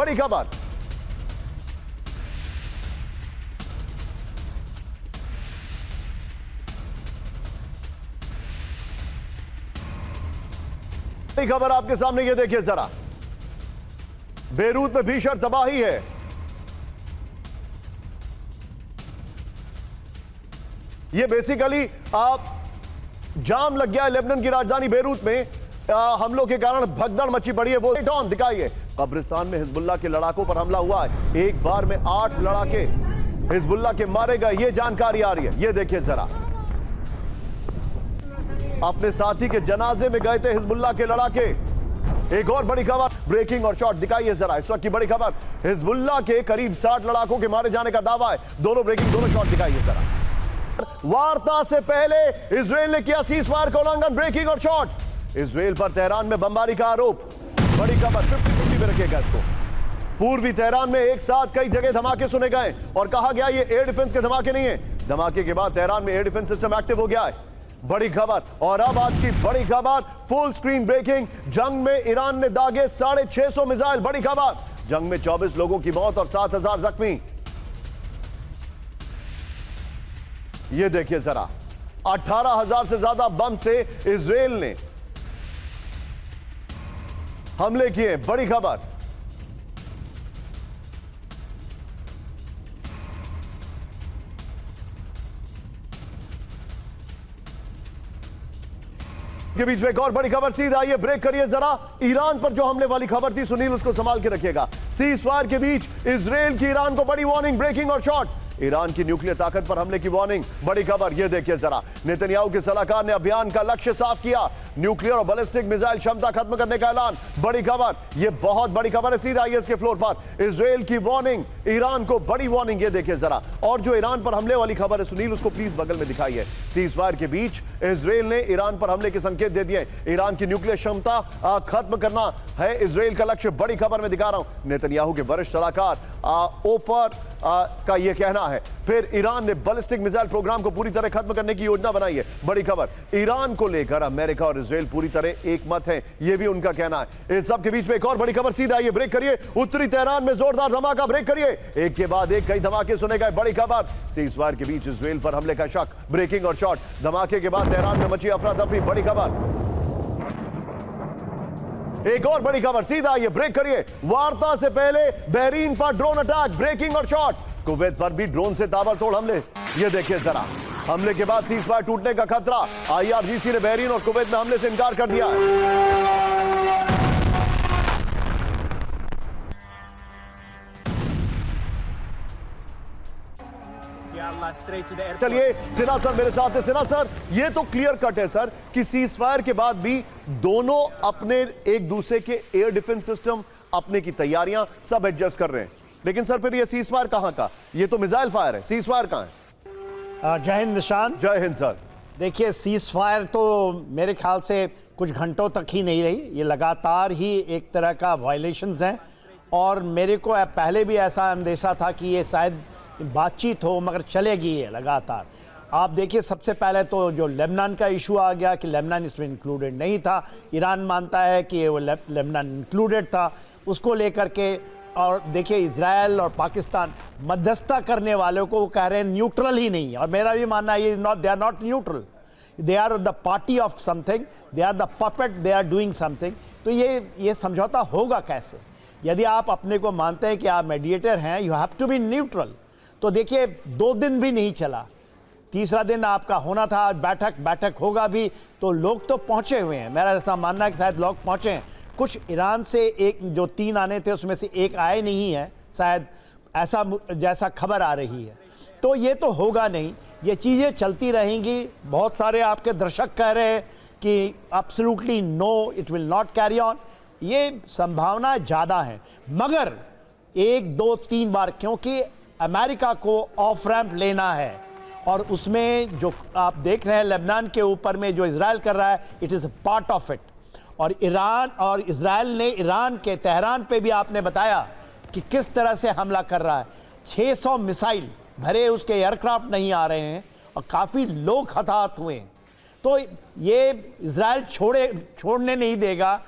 बड़ी खबर। बड़ी खबर आपके सामने, ये देखिए जरा, बेरूत में भीषण तबाही है। ये बेसिकली जाम लग गया है लेबनान की राजधानी बेरूत में। हमलों के कारण भगदड़ मची पड़ी है। वो डॉन दिखाइए, कब्रिस्तान में हिजबुल्लाह के लड़ाकों पर हमला हुआ है। एक बार में 8 लड़ाके हिजबुल्लाह के मारे गए, ये जानकारी आ रही है। ये देखिए जरा, अपने साथी के जनाजे में गए थे हिजबुल्लाह के लड़ाके। एक और बड़ी खबर, ब्रेकिंग और शॉट दिखाइए जरा, इस वक्त की बड़ी खबर, हिजबुल्लाह के करीब 60 लड़ाकों के मारे जाने का दावा है। दोनों ब्रेकिंग, दोनों शॉट दिखाइए जरा। वार्ता से पहले इजराइल ने किया सीजफायर का उल्लंघन, ब्रेकिंग और शॉट। इजराइल पर तेहरान में बमबारी का आरोप, बड़ी खबर, 50-50 में रखिएगा इसको। पूर्वी तेहरान में एक साथ कई जगह धमाके सुने गए और कहा गया ये एयर डिफेंस के धमाके नहीं है। धमाके के बाद तेहरान में एयर डिफेंस सिस्टम एक्टिव हो गया है। बड़ी खबर। और अब आज की बड़ी खबर, फुल स्क्रीन ब्रेकिंग, जंग में ईरान ने दागे 650 मिसाइल। बड़ी खबर, जंग में 24 लोगों की मौत और 7000 जख्मी। ये देखिए जरा, 18,000 से ज्यादा बम से इजराइल ने हमले किए। बड़ी खबर। के बीच में एक और बड़ी खबर, सीधा आइए ब्रेक करिए जरा। ईरान पर जो हमले वाली खबर थी, सुनील उसको संभाल के रखिएगा। सीजफायर के बीच इजराइल की ईरान को बड़ी वार्निंग, ब्रेकिंग और शॉट। ईरान की न्यूक्लियर ताकत पर हमले की वार्निंग। बड़ी खबर, यह देखिए जरा, नेतन्याहू के सलाहकार ने अभियान का लक्ष्य साफ किया, न्यूक्लियर और बैलिस्टिक मिसाइल क्षमता खत्म करने का ऐलान। बड़ी खबर, यह बहुत बड़ी खबर है। सीधा आइए इसके फ्लोर पर, इजराइल की वार्निंग, ईरान को बड़ी वार्निंग। ये देखिए जरा, और जो ईरान पर हमले वाली खबर है, सुनील उसको प्लीज बगल में दिखाइए। सीजफायर के बीच इजराइल ने ईरान पर हमले के संकेत दे दिए। ईरान की न्यूक्लियर क्षमता खत्म करना है इजराइल का लक्ष्य। बड़ी खबर में दिखा रहा हूं, नेतन्याहू के वरिष्ठ सलाहकार ओफर का यह कहना है। फिर ईरान ने बैलिस्टिक मिसाइल प्रोग्राम को पूरी तरह खत्म करने की योजना बनाई है। बड़ी खबर, ईरान को लेकर अमेरिका और इजराइल पूरी तरह एक मत है, यह भी उनका कहना है। इस सब के बीच में एक और बड़ी खबर, सीधा आइए ब्रेक करिए। उत्तरी तेहरान में जोरदार धमाका, ब्रेक करिए। एक के बाद एक कई धमाके सुने गए। बड़ी खबर, सीजफायर के बीच इजराइल पर हमले का शक, ब्रेकिंग और शॉट। धमाके के बाद तेहरान में मची अफरा तफरी। बड़ी खबर। एक और बड़ी खबर, सीधा आइए ब्रेक करिए। वार्ता से पहले बहरीन पर ड्रोन अटैक, ब्रेकिंग और शॉट। कुवैत पर भी ड्रोन से ताबड़तोड़ हमले। ये देखिए जरा, हमले के बाद सीजफायर टूटने का खतरा। आईआरजीसी ने बहरीन और कुवैत में हमले से इनकार कर दिया। चलिए सिन्हा सर मेरे साथ है। सिन्हा सर, ये तो क्लियर कट है सर कि सीजफायर के बाद भी दोनों अपने एक दूसरे के एयर डिफेंस सिस्टम, अपने की तैयारियां सब एडजस्ट कर रहे हैं, लेकिन सर फिर ये सीजफायर कहां का? ये तो मिसाइल फायर है, सीजफायर कहां है? जय हिंद निशान। जय हिंद सर। देखिए, सीजफायर तो मेरे ख्याल से कुछ घंटों तक ही नहीं रही, ये लगातार ही एक तरह का वायलेशंस हैं। और मेरे को पहले भी ऐसा अंदेशा था कि ये शायद बातचीत हो, मगर चलेगी ये लगातार। आप देखिए, सबसे पहले तो जो लेबनान का इशू आ गया कि लेबनान इसमें इंक्लूडेड नहीं था। ईरान मानता है कि वो लेबनान इंक्लूडेड था, उसको लेकर के। और देखिए, इजराइल और पाकिस्तान मध्यस्थता करने वालों को वो कह रहे हैं न्यूट्रल ही नहीं है। और मेरा भी मानना है, they are not neutral, they are the party of something, they are the puppet, they are doing something. तो ये समझौता होगा कैसे? यदि आप अपने को मानते हैं कि आप मेडिएटर हैं, you have to be neutral. तो देखिए, 2 दिन भी नहीं चला, तीसरा दिन आपका होना था। बैठक होगा भी, तो लोग तो पहुंचे हुए हैं। मेरा ऐसा मानना है कि शायद लोग पहुंचे हैं। कुछ ईरान से एक जो 3 आने थे, उसमें से एक आए नहीं है शायद, ऐसा जैसा खबर आ रही है। तो ये तो होगा नहीं, ये चीज़ें चलती रहेंगी। बहुत सारे आपके दर्शक कह रहे हैं कि absolutely no, it will not carry on. ये संभावना ज़्यादा है, मगर 1, 2, 3 बार, क्योंकि अमेरिका को ऑफ रैंप लेना है। और उसमें जो आप देख रहे हैं लेबनान के ऊपर में जो इजराइल कर रहा है, it is a part of it. और ईरान और इजराइल ने ईरान के तेहरान पे भी आपने बताया कि किस तरह से हमला कर रहा है। 600 मिसाइल भरे उसके एयरक्राफ्ट नहीं आ रहे हैं और काफ़ी लोग हताहत हुए हैं। तो ये इजराइल छोड़ने नहीं देगा।